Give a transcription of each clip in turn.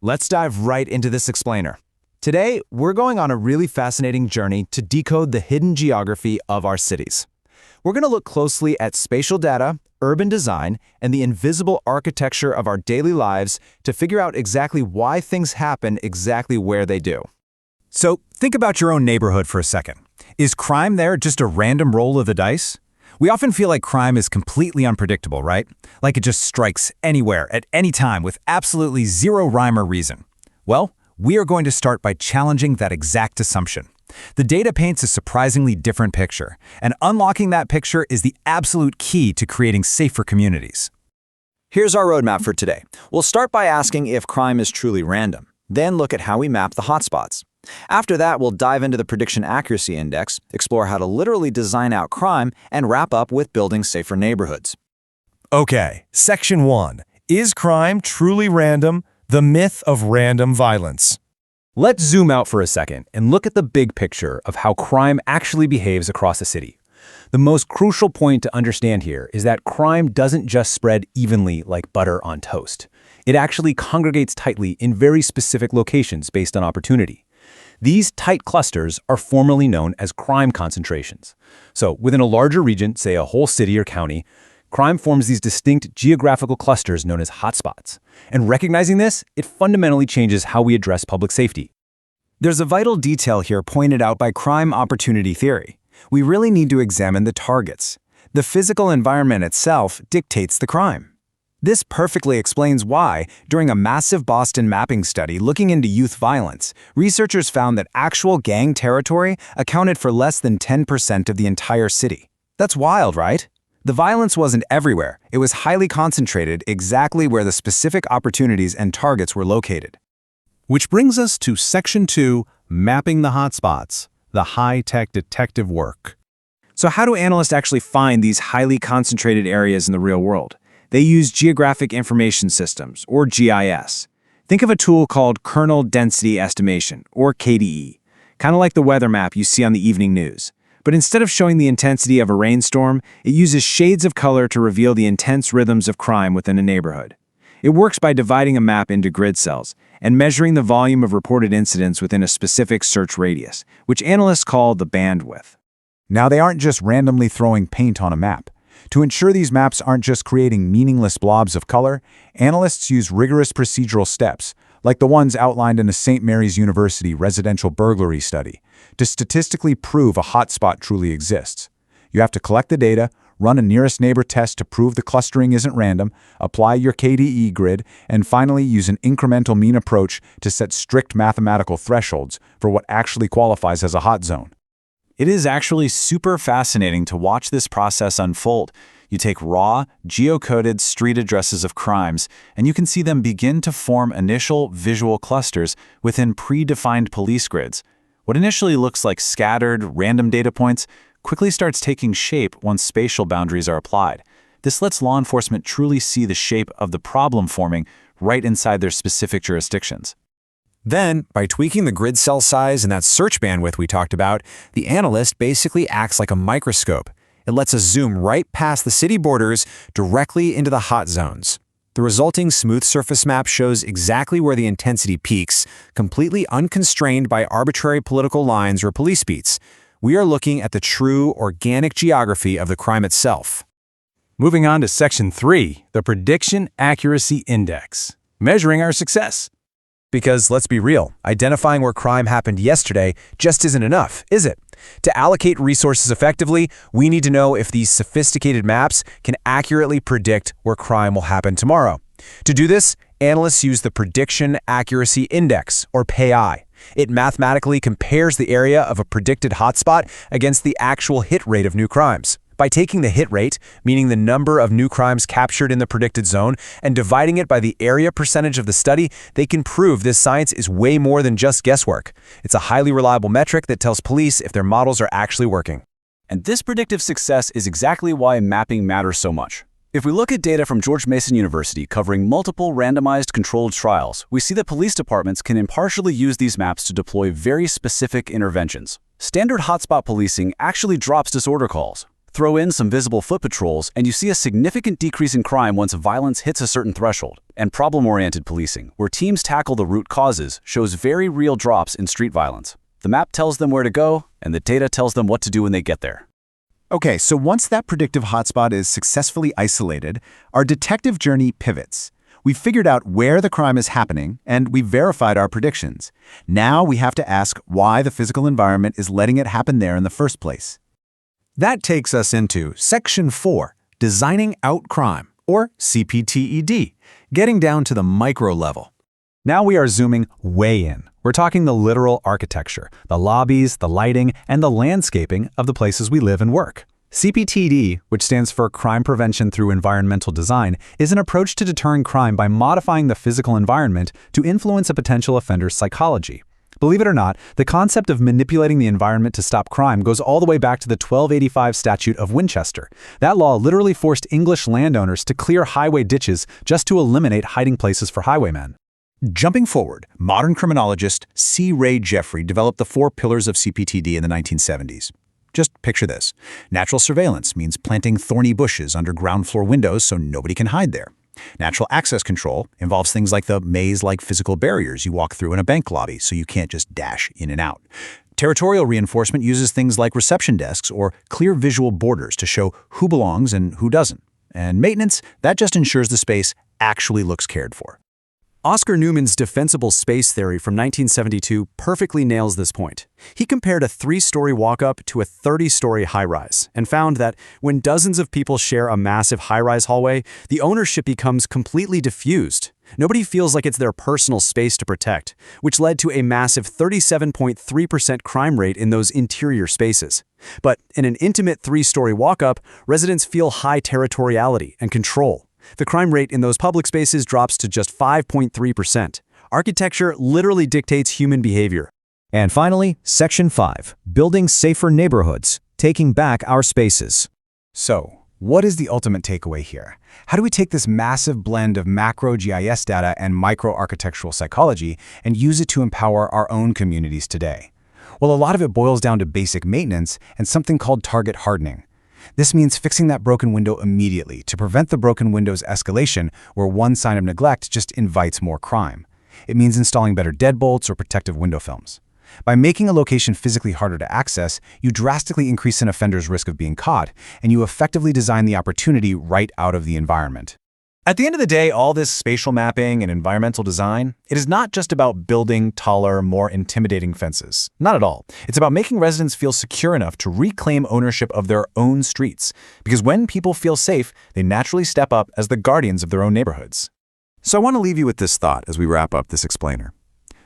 Let's dive right into this explainer. Today, we're going on a really fascinating journey to decode the hidden geography of our cities. We're going to look closely at spatial data, urban design, and the invisible architecture of our daily lives to figure out exactly why things happen exactly where they do. So think about your own neighborhood for a second. Is crime there just a random roll of the dice? We often feel like crime is completely unpredictable, right? Like it just strikes anywhere, at any time, with absolutely zero rhyme or reason. Well, we are going to start by challenging that exact assumption. The data paints a surprisingly different picture, and unlocking that picture is the absolute key to creating safer communities. Here's our roadmap for today. We'll start by asking if crime is truly random, then look at how we map the hotspots. After that, we'll dive into the Prediction Accuracy Index, explore how to literally design out crime, and wrap up with building safer neighborhoods. Okay, Section 1. Is crime truly random? The myth of random violence. Let's zoom out for a second and look at the big picture of how crime actually behaves across a city. The most crucial point to understand here is that crime doesn't just spread evenly like butter on toast. It actually congregates tightly in very specific locations based on opportunity. These tight clusters are formally known as crime concentrations. So within a larger region, say a whole city or county, crime forms these distinct geographical clusters known as hotspots. And recognizing this, it fundamentally changes how we address public safety. There's a vital detail here pointed out by crime opportunity theory. We really need to examine the targets. The physical environment itself dictates the crime. This perfectly explains why, during a massive Boston mapping study looking into youth violence, researchers found that actual gang territory accounted for less than 10% of the entire city. That's wild, right? The violence wasn't everywhere. It was highly concentrated exactly where the specific opportunities and targets were located. Which brings us to Section 2, Mapping the Hotspots, the high-tech detective work. So how do analysts actually find these highly concentrated areas in the real world? They use Geographic Information Systems, or GIS. Think of a tool called Kernel Density Estimation, or KDE, kind of like the weather map you see on the evening news. But instead of showing the intensity of a rainstorm, it uses shades of color to reveal the intense rhythms of crime within a neighborhood. It works by dividing a map into grid cells and measuring the volume of reported incidents within a specific search radius, which analysts call the bandwidth. Now, they aren't just randomly throwing paint on a map. To ensure these maps aren't just creating meaningless blobs of color, analysts use rigorous procedural steps, like the ones outlined in a St. Mary's University residential burglary study, to statistically prove a hotspot truly exists. You have to collect the data, run a nearest neighbor test to prove the clustering isn't random, apply your KDE grid, and finally use an incremental mean approach to set strict mathematical thresholds for what actually qualifies as a hot zone. It is actually super fascinating to watch this process unfold. You take raw, geocoded street addresses of crimes, and you can see them begin to form initial visual clusters within predefined police grids. What initially looks like scattered, random data points quickly starts taking shape once spatial boundaries are applied. This lets law enforcement truly see the shape of the problem forming right inside their specific jurisdictions. Then, by tweaking the grid cell size and that search bandwidth we talked about, the analyst basically acts like a microscope. It lets us zoom right past the city borders directly into the hot zones. The resulting smooth surface map shows exactly where the intensity peaks, completely unconstrained by arbitrary political lines or police beats. We are looking at the true organic geography of the crime itself. Moving on to Section 3, the Prediction Accuracy Index, measuring our success. Because let's be real, identifying where crime happened yesterday just isn't enough, is it? To allocate resources effectively, we need to know if these sophisticated maps can accurately predict where crime will happen tomorrow. To do this, analysts use the Prediction Accuracy Index, or PAI. It mathematically compares the area of a predicted hotspot against the actual hit rate of new crimes. By taking the hit rate, meaning the number of new crimes captured in the predicted zone, and dividing it by the area percentage of the study, they can prove this science is way more than just guesswork. It's a highly reliable metric that tells police if their models are actually working. And this predictive success is exactly why mapping matters so much. If we look at data from George Mason University covering multiple randomized controlled trials, we see that police departments can impartially use these maps to deploy very specific interventions. Standard hotspot policing actually drops disorder calls. Throw in some visible foot patrols, and you see a significant decrease in crime once violence hits a certain threshold. And problem-oriented policing, where teams tackle the root causes, shows very real drops in street violence. The map tells them where to go, and the data tells them what to do when they get there. Okay, so once that predictive hotspot is successfully isolated, our detective journey pivots. We've figured out where the crime is happening, and we've verified our predictions. Now we have to ask why the physical environment is letting it happen there in the first place. That takes us into Section 4, Designing Out Crime, or CPTED, getting down to the micro level. Now we are zooming way in. We're talking the literal architecture, the lobbies, the lighting, and the landscaping of the places we live and work. CPTED, which stands for Crime Prevention Through Environmental Design, is an approach to deterring crime by modifying the physical environment to influence a potential offender's psychology. Believe it or not, the concept of manipulating the environment to stop crime goes all the way back to the 1285 Statute of Winchester. That law literally forced English landowners to clear highway ditches just to eliminate hiding places for highwaymen. Jumping forward, modern criminologist C. Ray Jeffrey developed the 4 pillars of CPTD in the 1970s. Just picture this. Natural surveillance means planting thorny bushes under ground floor windows so nobody can hide there. Natural access control involves things like the maze-like physical barriers you walk through in a bank lobby so you can't just dash in and out. Territorial reinforcement uses things like reception desks or clear visual borders to show who belongs and who doesn't. And maintenance, that just ensures the space actually looks cared for. Oscar Newman's defensible space theory from 1972 perfectly nails this point. He compared a 3-story walk-up to a 30-story high-rise and found that when dozens of people share a massive high-rise hallway, the ownership becomes completely diffused. Nobody feels like it's their personal space to protect, which led to a massive 37.3% crime rate in those interior spaces. But in an intimate 3-story walk-up, residents feel high territoriality and control. The crime rate in those public spaces drops to just 5.3%. Architecture literally dictates human behavior. And finally, Section 5, Building Safer Neighborhoods, Taking Back Our Spaces. So, what is the ultimate takeaway here? How do we take this massive blend of macro GIS data and micro architectural psychology and use it to empower our own communities today? Well, a lot of it boils down to basic maintenance and something called target hardening. This means fixing that broken window immediately to prevent the broken window's escalation where one sign of neglect just invites more crime. It means installing better deadbolts or protective window films. By making a location physically harder to access, you drastically increase an offender's risk of being caught, and you effectively design the opportunity right out of the environment. At the end of the day, all this spatial mapping and environmental design, it is not just about building taller, more intimidating fences. Not at all. It's about making residents feel secure enough to reclaim ownership of their own streets. Because when people feel safe, they naturally step up as the guardians of their own neighborhoods. So I want to leave you with this thought as we wrap up this explainer.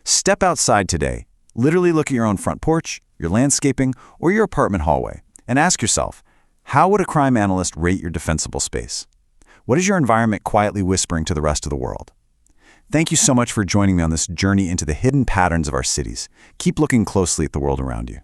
Step outside today, literally look at your own front porch, your landscaping, or your apartment hallway, and ask yourself, how would a crime analyst rate your defensible space? What is your environment quietly whispering to the rest of the world? Thank you so much for joining me on this journey into the hidden patterns of our cities. Keep looking closely at the world around you.